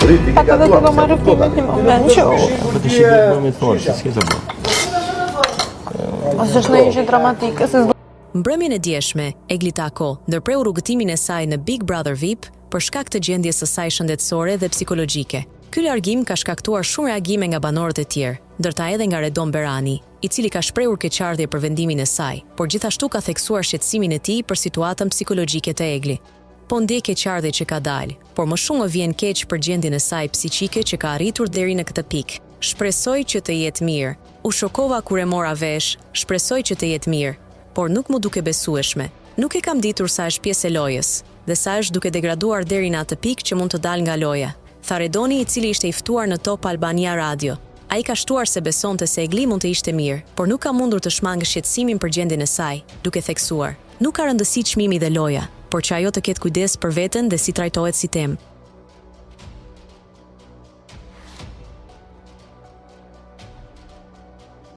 Ata dhe të do marrë filmit një moment që Po të shikoj më me thonë, se s'ke të bë. ose është në ishë dramatike, se Mbrëmjen e djeshme, Egli Tako ndërpreu rrugëtimin e saj në Big Brother VIP për shkak të gjendjes së saj shëndetësore dhe psikologjike. Ky largim ka shkaktuar shumë reagime nga banorët e tjerë, ndërta edhe nga Redon Berani, i cili ka shprehur keqardhje për vendimin e saj, por gjithashtu ka theksuar shqetësimin e tij për situatën psikologjike të Egli. Po ndje keqardhje që ka dalë, por më shumë më vjen keq për gjendjen e saj psiqike që ka arritur deri në këtë pikë. Shpresoj që të jetë mirë. U shokova kur e mora vesh, shpresoj që të jetë mirë, por nuk mu duke besueshme. Nuk e kam ditur sa është pjesë e lojës, dhe sa është duke degraduar deri në atë pikë që mund të dalë nga loja, tha Redoni, i cili ishte i ftuar në Top Albania Radio. Ai ka shtuar se besonte se Egli mund të ishte mirë, por nuk ka mundur të shmangë shqetësimin për gjendjen e saj, duke theksuar: "Nuk ka rëndësi çmimi dhe loja, por që ajo të ketë kujdes për veten dhe si trajtohet si temë."